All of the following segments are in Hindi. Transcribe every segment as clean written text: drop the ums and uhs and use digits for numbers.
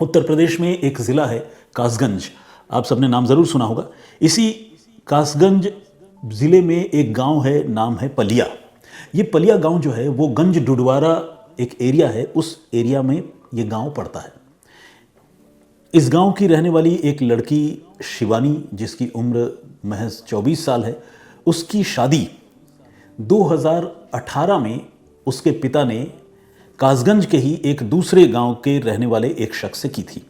उत्तर प्रदेश में एक ज़िला है कासगंज। आप सबने नाम ज़रूर सुना होगा। इसी कासगंज ज़िले में एक गांव है, नाम है पलिया। ये पलिया गांव जो है वो गंज डुडवारा एक एरिया है, उस एरिया में ये गांव पड़ता है। इस गांव की रहने वाली एक लड़की शिवानी, जिसकी उम्र महज 24 साल है, उसकी शादी 2018 में उसके पिता ने कासगंज के ही एक दूसरे गांव के रहने वाले एक शख्स से की थी।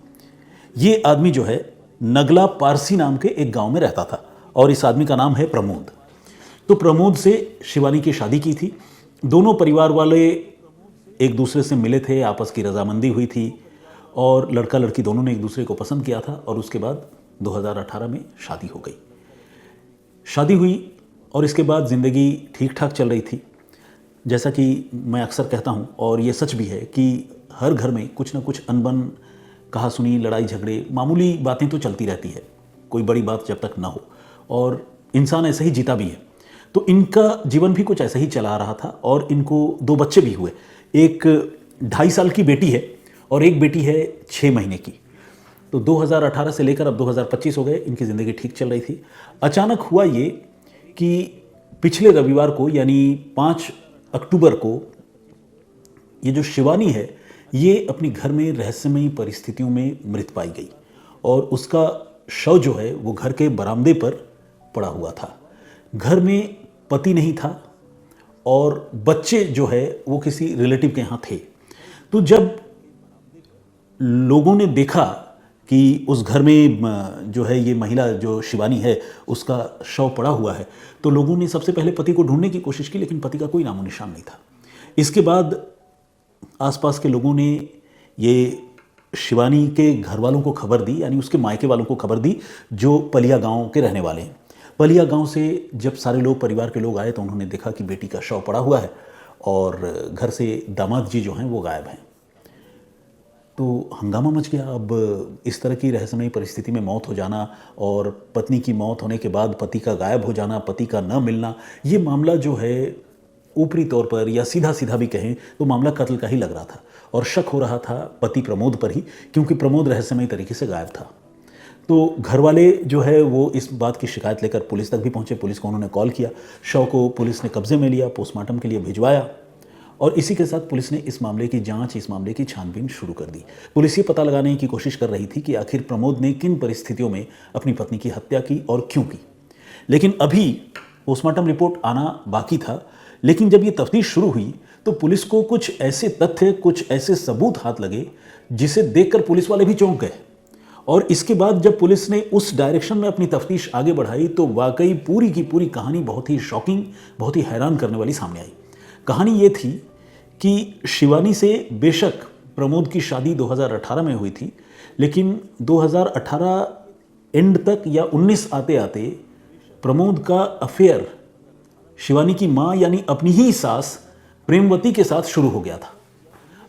ये आदमी जो है नगला पारसी नाम के एक गांव में रहता था और इस आदमी का नाम है प्रमोद। तो प्रमोद से शिवानी की शादी की थी। दोनों परिवार वाले एक दूसरे से मिले थे, आपस की रजामंदी हुई थी और लड़का लड़की दोनों ने एक दूसरे को पसंद किया था और उसके बाद 2018 में शादी हो गई। शादी हुई और इसके बाद ज़िंदगी ठीक ठाक चल रही थी। जैसा कि मैं अक्सर कहता हूँ और ये सच भी है कि हर घर में कुछ ना कुछ अनबन, कहा सुनी, लड़ाई झगड़े, मामूली बातें तो चलती रहती है, कोई बड़ी बात जब तक ना हो, और इंसान ऐसे ही जीता भी है। तो इनका जीवन भी कुछ ऐसा ही चला रहा था और इनको 2 बच्चे भी हुए। एक 2.5 साल की बेटी है और एक बेटी है 6 महीने की। तो 2018 से लेकर अब 2025 हो गए, इनकी ज़िंदगी ठीक चल रही थी। अचानक हुआ ये कि पिछले रविवार को यानी 5 अक्टूबर को ये जो शिवानी है ये अपनी घर में रहस्यमयी परिस्थितियों में मृत पाई गई और उसका शव जो है वो घर के बरामदे पर पड़ा हुआ था। घर में पति नहीं था और बच्चे जो है वो किसी रिलेटिव के यहाँ थे। तो जब लोगों ने देखा कि उस घर में जो है ये महिला जो शिवानी है उसका शव पड़ा हुआ है, तो लोगों ने सबसे पहले पति को ढूंढने की कोशिश की, लेकिन पति का कोई नामो निशान नहीं था। इसके बाद आसपास के लोगों ने ये शिवानी के घर वालों को खबर दी, यानी उसके मायके वालों को खबर दी जो पलिया गांव के रहने वाले हैं। पलिया गांव से जब सारे लोग, परिवार के लोग आए तो उन्होंने देखा कि बेटी का शव पड़ा हुआ है और घर से दामाद जी जो हैं वो गायब हैं। तो हंगामा मच गया। अब इस तरह की रहस्यमयी परिस्थिति में मौत हो जाना और पत्नी की मौत होने के बाद पति का गायब हो जाना, पति का न मिलना, ये मामला जो है ऊपरी तौर पर या सीधा सीधा भी कहें तो मामला कत्ल का ही लग रहा था और शक हो रहा था पति प्रमोद पर ही, क्योंकि प्रमोद रहस्यमयी तरीके से गायब था। तो घर वाले जो है वो इस बात की शिकायत लेकर पुलिस तक भी पहुंचे। पुलिस को उन्होंने कॉल किया, शव को पुलिस ने कब्जे में लिया, पोस्टमार्टम के लिए भिजवाया और इसी के साथ पुलिस ने इस मामले की जांच, इस मामले की छानबीन शुरू कर दी। पुलिस ये पता लगाने की कोशिश कर रही थी कि आखिर प्रमोद ने किन परिस्थितियों में अपनी पत्नी की हत्या की और क्यों की। लेकिन अभी पोस्टमार्टम रिपोर्ट आना बाकी था। लेकिन जब ये तफ्तीश शुरू हुई तो पुलिस को कुछ ऐसे तथ्य, कुछ ऐसे सबूत हाथ लगे जिसे देखकर पुलिस वाले भी चौंक गए। और इसके बाद जब पुलिस ने उस डायरेक्शन में अपनी तफ्तीश आगे बढ़ाई तो वाकई पूरी की पूरी कहानी बहुत ही शॉकिंग, बहुत ही हैरान करने वाली सामने आई। कहानी ये थी कि शिवानी से बेशक प्रमोद की शादी 2018 में हुई थी, लेकिन 2018 एंड तक या 19 आते आते प्रमोद का अफेयर शिवानी की माँ यानी अपनी ही सास प्रेमवती के साथ शुरू हो गया था।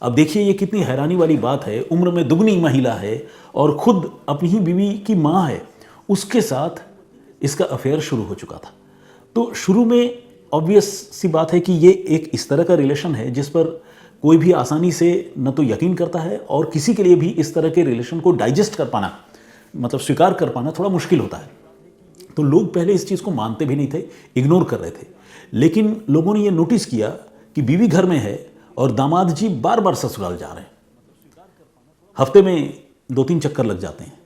अब देखिए ये कितनी हैरानी वाली बात है। उम्र में दुगनी महिला है और खुद अपनी ही बीवी की माँ है, उसके साथ इसका अफेयर शुरू हो चुका था। तो शुरू में ऑब्वियस सी बात है कि ये एक इस तरह का रिलेशन है जिस पर कोई भी आसानी से न तो यकीन करता है और किसी के लिए भी इस तरह के रिलेशन को डाइजेस्ट कर पाना, मतलब स्वीकार कर पाना थोड़ा मुश्किल होता है। तो लोग पहले इस चीज़ को मानते भी नहीं थे, इग्नोर कर रहे थे। लेकिन लोगों ने ये नोटिस किया कि बीवी घर में है और दामाद जी बार बार ससुराल जा रहे हैं। हफ्ते में 2-3 चक्कर लग जाते हैं।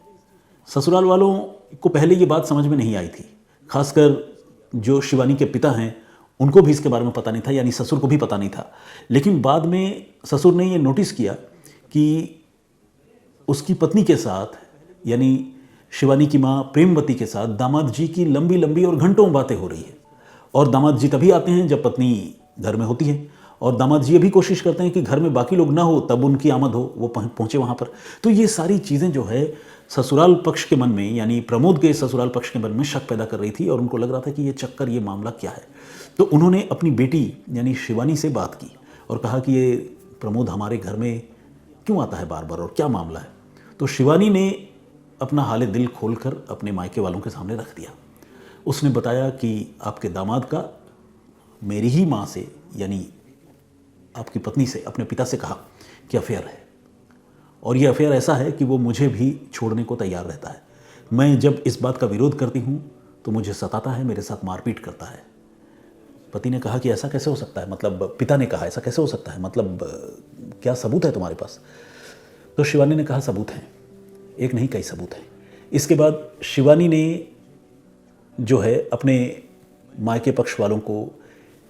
ससुराल वालों को पहले ये बात समझ में नहीं आई थी, खासकर जो शिवानी के पिता हैं उनको भी इसके बारे में पता नहीं था, यानी ससुर को भी पता नहीं था। लेकिन बाद में ससुर ने ये नोटिस किया कि उसकी पत्नी के साथ, यानी शिवानी की माँ प्रेमवती के साथ दामाद जी की लंबी लंबी और घंटों बातें हो रही है। और दामाद जी तभी आते हैं जब पत्नी घर में होती है और दामाद जी ये भी कोशिश करते हैं कि घर में बाकी लोग ना हो तब उनकी आमद हो, वो पहुँचे वहाँ पर। तो ये सारी चीज़ें जो है ससुराल पक्ष के मन में, यानी प्रमोद के ससुराल पक्ष के मन में शक पैदा कर रही थी और उनको लग रहा था कि ये चक्कर, ये मामला क्या है। तो उन्होंने अपनी बेटी यानी शिवानी से बात की और कहा कि ये प्रमोद हमारे घर में क्यों आता है बार बार और क्या मामला है। तो शिवानी ने अपना हाले दिल खोलकर अपने मायके वालों के सामने रख दिया। उसने बताया कि आपके दामाद का मेरी ही माँ से, यानी आपकी पत्नी से, अपने पिता से कहा कि अफेयर है और ये अफेयर ऐसा है कि वो मुझे भी छोड़ने को तैयार रहता है। मैं जब इस बात का विरोध करती हूँ तो मुझे सताता है, मेरे साथ मारपीट करता है। पति ने कहा कि ऐसा कैसे हो सकता है, मतलब पिता ने कहा ऐसा कैसे हो सकता है, मतलब क्या सबूत है तुम्हारे पास? तो शिवानी ने कहा सबूत हैं, एक नहीं कई सबूत हैं। इसके बाद शिवानी ने जो है अपने मायके पक्ष वालों को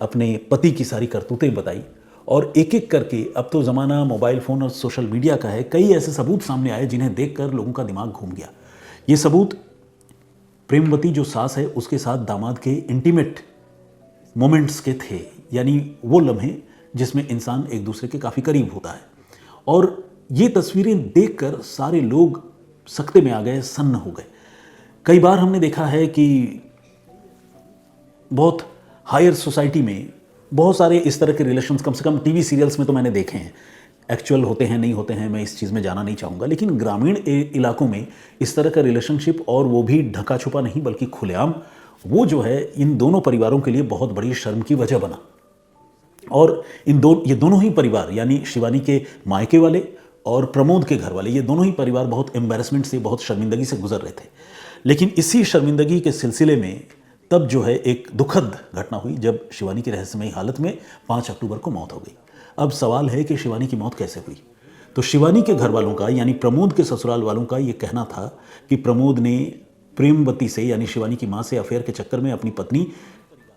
अपने पति की सारी करतूतें बताई और एक एक करके, अब तो ज़माना मोबाइल फ़ोन और सोशल मीडिया का है, कई ऐसे सबूत सामने आए जिन्हें देखकर लोगों का दिमाग घूम गया। ये सबूत प्रेमवती जो सास है उसके साथ दामाद के इंटीमेट मोमेंट्स के थे, यानी वो लम्हे जिसमें इंसान एक दूसरे के काफ़ी करीब होता है। और ये तस्वीरें देखकर सारे लोग सकते में आ गए, सन्न हो गए। कई बार हमने देखा है कि बहुत हायर सोसाइटी में बहुत सारे इस तरह के रिलेशंस, कम से कम टीवी सीरियल्स में तो मैंने देखे हैं। एक्चुअल होते हैं नहीं होते हैं मैं इस चीज़ में जाना नहीं चाहूँगा, लेकिन ग्रामीण इलाकों में इस तरह का रिलेशनशिप, और वो भी ढका छुपा नहीं बल्कि खुलेआम, वो जो है इन दोनों परिवारों के लिए बहुत बड़ी शर्म की वजह बना। और ये दोनों ही परिवार, यानी शिवानी के मायके वाले और प्रमोद के घर वाले, ये दोनों ही परिवार बहुत एम्बैरेसमेंट से, बहुत शर्मिंदगी से गुजर रहे थे। लेकिन इसी शर्मिंदगी के सिलसिले में तब जो है एक दुखद घटना हुई जब शिवानी की रहस्यमयी हालत में 5 अक्टूबर को मौत हो गई। अब सवाल है कि शिवानी की मौत कैसे हुई? तो शिवानी के घर वालों का, यानी प्रमोद के ससुराल वालों का ये कहना था कि प्रमोद ने प्रेमवती से, यानी शिवानी की मां से अफेयर के चक्कर में अपनी पत्नी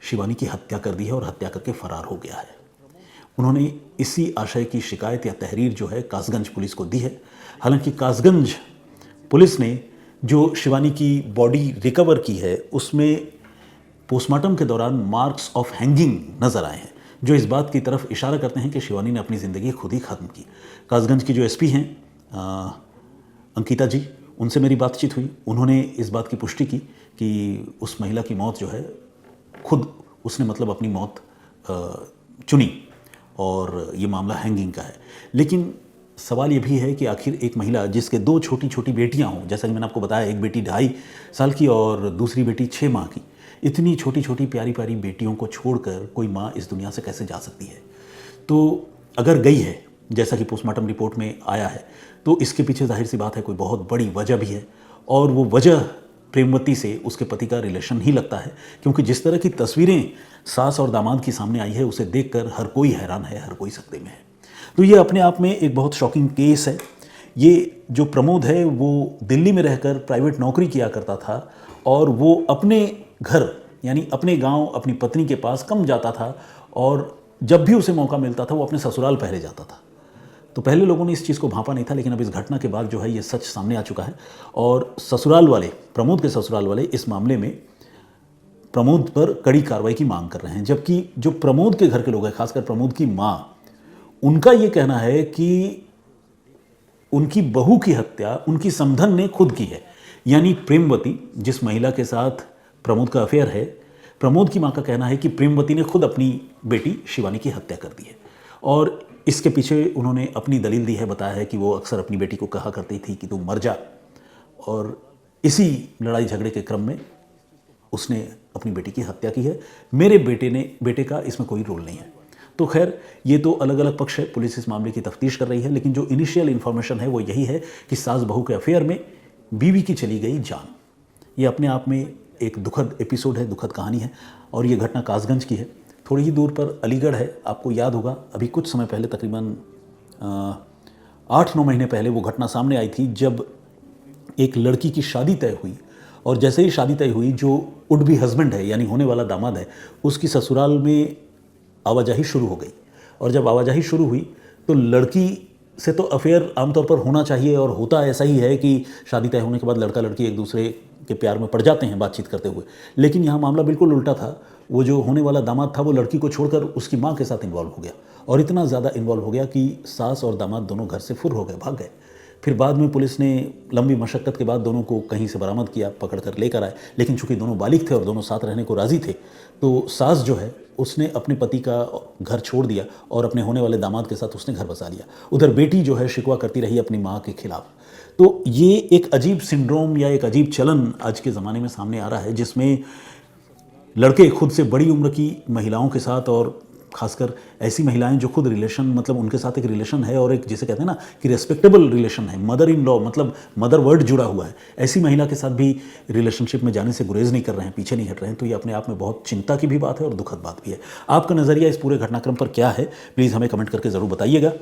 शिवानी की हत्या कर दी है और हत्या करके फरार हो गया है। उन्होंने इसी आशय की शिकायत या तहरीर जो है कासगंज पुलिस को दी है। हालांकि कासगंज पुलिस ने जो शिवानी की बॉडी रिकवर की है उसमें पोस्टमार्टम के दौरान मार्क्स ऑफ हैंगिंग नजर आए हैं, जो इस बात की तरफ इशारा करते हैं कि शिवानी ने अपनी ज़िंदगी खुद ही ख़त्म की। कासगंज की जो एसपी हैं अंकिता जी, उनसे मेरी बातचीत हुई। उन्होंने इस बात की पुष्टि की कि उस महिला की मौत जो है खुद उसने मतलब अपनी मौत चुनी और ये मामला हैंगिंग का है। लेकिन सवाल ये भी है कि आखिर एक महिला जिसके 2 छोटी छोटी बेटियां हों, जैसा कि मैंने आपको बताया, एक बेटी 2.5 साल की और दूसरी बेटी 6 माह की, इतनी छोटी छोटी प्यारी प्यारी बेटियों को छोड़कर कोई माँ इस दुनिया से कैसे जा सकती है? तो अगर गई है, जैसा कि पोस्टमार्टम रिपोर्ट में आया है, तो इसके पीछे जाहिर सी बात है कोई बहुत बड़ी वजह भी है, और वो वजह प्रेमवती से उसके पति का रिलेशन ही लगता है। क्योंकि जिस तरह की तस्वीरें सास और दामाद की सामने आई है उसे देखकर हर कोई हैरान है, हर कोई सकते में है। तो ये अपने आप में एक बहुत शॉकिंग केस है। ये जो प्रमोद है वो दिल्ली में रहकर प्राइवेट नौकरी किया करता था और वो अपने घर, यानी अपने गांव, अपनी पत्नी के पास कम जाता था, और जब भी उसे मौका मिलता था वो अपने ससुराल पहले जाता था। तो पहले लोगों ने इस चीज़ को भांपा नहीं था, लेकिन अब इस घटना के बाद जो है ये सच सामने आ चुका है। और ससुराल वाले, प्रमोद के ससुराल वाले इस मामले में प्रमोद पर कड़ी कार्रवाई की मांग कर रहे हैं। जबकि जो प्रमोद के घर के लोग हैं, खासकर प्रमोद की माँ, उनका ये कहना है कि उनकी बहू की हत्या उनकी समधन ने खुद की है। यानी प्रेमवती, जिस महिला के साथ प्रमोद का अफेयर है, प्रमोद की मां का कहना है कि प्रेमवती ने खुद अपनी बेटी शिवानी की हत्या कर दी है। और इसके पीछे उन्होंने अपनी दलील दी है, बताया है कि वो अक्सर अपनी बेटी को कहा करती थी कि तू मर जा, और इसी लड़ाई झगड़े के क्रम में उसने अपनी बेटी की हत्या की है। मेरे बेटे का इसमें कोई रोल नहीं है। तो खैर, ये तो अलग अलग पक्ष है, पुलिस इस मामले की तफ्तीश कर रही है, लेकिन जो इनिशियल इन्फॉर्मेशन है वो यही है कि सास बहू के अफेयर में बीवी की चली गई जान। ये अपने आप में एक दुखद एपिसोड है, दुखद कहानी है, और ये घटना कासगंज की है। थोड़ी ही दूर पर अलीगढ़ है। आपको याद होगा अभी कुछ समय पहले, तकरीबन 8-9 महीने पहले वो घटना सामने आई थी जब एक लड़की की शादी तय हुई, और जैसे ही शादी तय हुई, जो वुड बी हस्बैंड है यानी होने वाला दामाद है, उसकी ससुराल में आवाजाही शुरू हो गई। और जब आवाजाही शुरू हुई तो लड़की से तो अफेयर आमतौर पर होना चाहिए, और होता ऐसा ही है कि शादी तय होने के बाद लड़का लड़की एक दूसरे के प्यार में पड़ जाते हैं बातचीत करते हुए। लेकिन यहाँ मामला बिल्कुल उल्टा था। वो जो होने वाला दामाद था वो लड़की को छोड़कर उसकी माँ के साथ इन्वॉल्व हो गया, और इतना ज़्यादा इन्वॉल्व हो गया कि सास और दामाद दोनों घर से फुर हो गए, भाग गए। फिर बाद में पुलिस ने लंबी मशक्क़त के बाद दोनों को कहीं से बरामद किया, पकड़ कर लेकर आए। लेकिन चूंकि दोनों बालिग थे और दोनों साथ रहने को राज़ी थे, तो सास जो है उसने अपने पति का घर छोड़ दिया और अपने होने वाले दामाद के साथ उसने घर बसा लिया। उधर बेटी जो है शिकवा करती रही अपनी माँ के खिलाफ। तो ये एक अजीब सिंड्रोम या एक अजीब चलन आज के ज़माने में सामने आ रहा है, जिसमें लड़के खुद से बड़ी उम्र की महिलाओं के साथ और खासकर ऐसी महिलाएं जो खुद रिलेशन, मतलब उनके साथ एक रिलेशन है और एक जिसे कहते हैं ना कि रेस्पेक्टेबल रिलेशन है, मदर इन लॉ मतलब मदर वर्ड जुड़ा हुआ है, ऐसी महिला के साथ भी रिलेशनशिप में जाने से गुरेज नहीं कर रहे हैं, पीछे नहीं हट रहे हैं, तो ये अपने आप में बहुत चिंता की भी बात है और दुखद बात भी है। आपका नज़रिया इस पूरे घटनाक्रम पर क्या है, प्लीज़ हमें कमेंट करके ज़रूर बताइएगा।